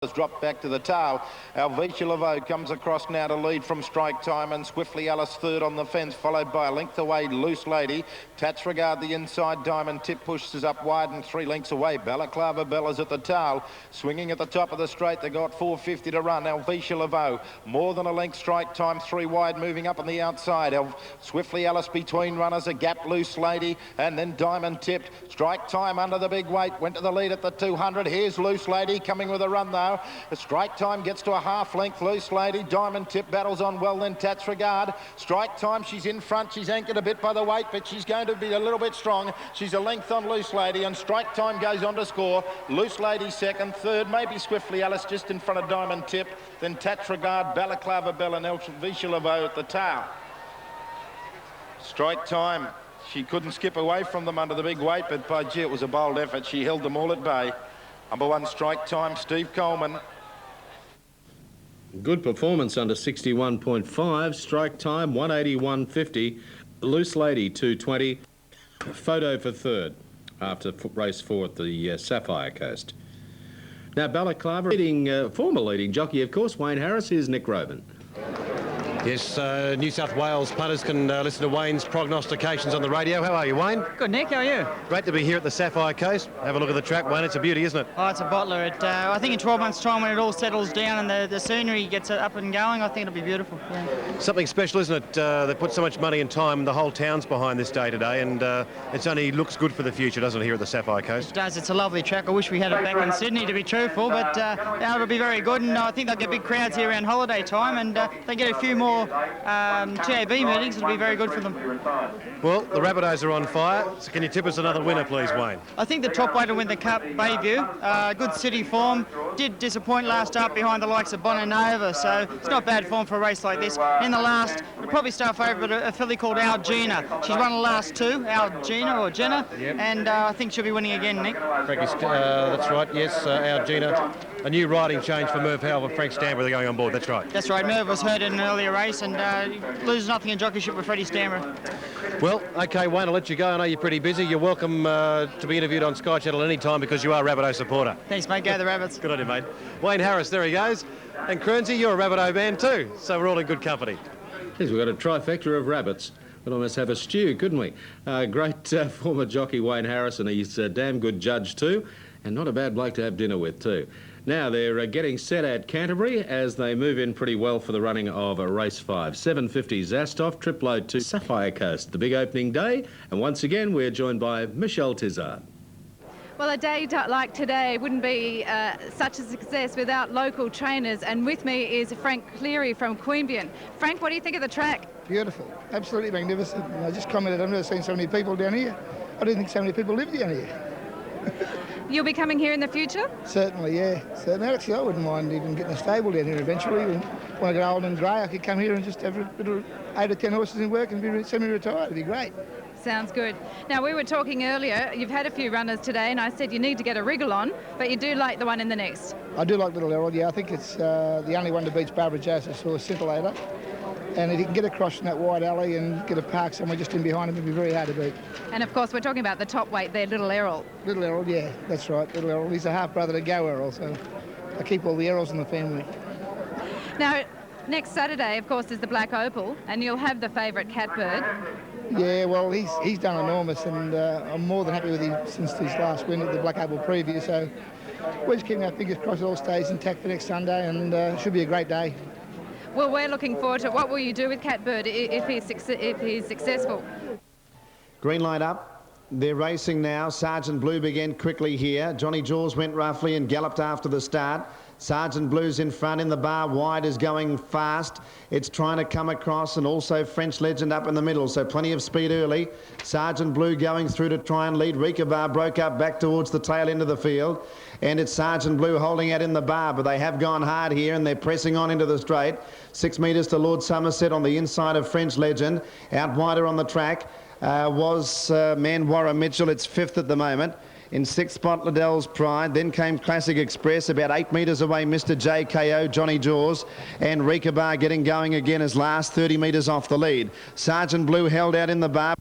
has dropped back to the tail. Alvicia Laveau comes across now to lead from Strike Time, and Swiftly Alice third on the fence, followed by a length away Loose Lady. Tats Regard the inside, Diamond Tip pushes up wide and 3 lengths away. Balaclava Bella's at the tail, swinging at the top of the straight. They got 4.50 to run. Alvicia Laveau more than a length. Strike Time 3 wide, moving up on the outside. Swiftly Alice between runners, a gap Loose Lady, and then Diamond Tipped. Strike Time under the big weight, went to the lead at the 200. Here's Loose Lady coming with a run though. Strike Time gets to a half length. Loose Lady, Diamond Tip battles on well, then Tats Regard. Strike Time, she's in front, she's anchored a bit by the weight, but she's going to be a little bit strong. She's a length on Loose Lady, and Strike Time goes on to score. Loose Lady second, third maybe Swiftly Alice just in front of Diamond Tip, then Tats Regard, Balaclava Bella and Alvicia Laveau at the tail. Strike Time, she couldn't skip away from them under the big weight, but by gee, it was a bold effort. She held them all at bay. Number 1, Strike Time, Steve Coleman. Good performance under 61.5. Strike Time 181.50. Loose Lady 220. Photo for third after race 4 at the Sapphire Coast. Now Balaclava, former leading jockey, of course, Wayne Harris. Here's Nick Roban. Yes, New South Wales punters can listen to Wayne's prognostications on the radio. How are you, Wayne? Good, Nick. How are you? Great to be here at the Sapphire Coast. Have a look at the track, Wayne. It's a beauty, isn't it? Oh, it's a bottler. I think in 12 months' time, when it all settles down and the scenery gets up and going, I think it'll be beautiful. Yeah. Something special, isn't it? They put so much money and time, the whole town's behind this day today, and it only looks good for the future, doesn't it, here at the Sapphire Coast? It does. It's a lovely track. I wish we had it back in Sydney, to be truthful, but it'll be very good, and I think they'll get big crowds here around holiday time, and they get a few more TAB meetings. It'll be very good for them. Well, the Rabbitohs are on fire. So can you tip us another winner, please, Wayne? I think the top way to win the Cup, Bayview. Good city form. Did disappoint last up behind the likes of Bonanova, so it's not bad form for a race like this. In the last, it'll probably start favourite, a filly called Algina. She's won the last 2, Algina or Jenna, yep. And I think she'll be winning again, Nick. That's right, yes, Algina. A new riding change for Merv Howell and Frank Stanborough. They're going on board, that's right. That's right, Merv was hurt in an earlier race and loses nothing in jockeyship with Freddie Stanborough. Well, OK, Wayne, I'll let you go. I know you're pretty busy. You're welcome to be interviewed on Sky Channel any time because you are a Rabbitoh supporter. Thanks, mate. Go the Rabbits. Good on you, mate. Wayne Harris, there he goes. And Kernsey, you're a Rabbitoh man too, so we're all in good company. Yes, we've got a trifecta of rabbits. We'd almost have a stew, couldn't we? Great former jockey Wayne Harris, and he's a damn good judge too, and not a bad bloke to have dinner with too. Now they're getting set at Canterbury as they move in pretty well for the running of race 5. 7.50 Zastov, trip load to Sapphire Coast, the big opening day. And once again, we're joined by Michelle Tizard. Well, a day like today wouldn't be such a success without local trainers. And with me is Frank Cleary from Queanbeyan. Frank, what do you think of the track? Beautiful, absolutely magnificent. And I just commented, I've never seen so many people down here. I didn't think so many people lived down here. You'll be coming here in the future? Certainly, yeah. Certainly. Actually, I wouldn't mind even getting a stable down here eventually. When I get old and grey, I could come here and just have a little 8 or 10 horses in work and be semi-retired. It'd be great. Sounds good. Now, we were talking earlier, you've had a few runners today, and I said you need to get a wriggle on, but you do like the one in the next. I do like Little Errol, yeah. I think it's the only one to beat Barbara Joseph or Scintillator. And if he can get across in that wide alley and get a park somewhere just in behind him, it'd be very hard to beat. And of course, we're talking about the top weight there, Little Errol. Little Errol, yeah, that's right, Little Errol. He's a half-brother to Go Errol, so I keep all the Errols in the family. Now, next Saturday, of course, is the Black Opal, and you'll have the favourite Catbird. Yeah, well, he's done enormous, and I'm more than happy with him since his last win at the Black Opal preview, so we're just keeping our fingers crossed it all stays intact for next Sunday, and it should be a great day. Well, we're looking forward to it. What will you do with Catbird if he's successful? Green light up. They're racing now. Sergeant Blue began quickly here. Johnny Jaws went roughly and galloped after the start. Sergeant Blue's in front in the bar. Wide is going fast. It's trying to come across, and also French Legend up in the middle, so plenty of speed early. Sergeant Blue going through to try and lead. Rika Bar broke up back towards the tail end of the field, and it's Sergeant Blue holding out in the bar, but they have gone hard here and they're pressing on into the straight. 6 metres to Lord Somerset on the inside of French Legend. Out wider on the track was Manwara Mitchell. It's 5th at the moment. In 6th spot, Liddell's Pride. Then came Classic Express. About 8 metres away, Mr. JKO, Johnny Jaws. And Rika Bar getting going again as last, 30 metres off the lead. Sergeant Blue held out in the bar.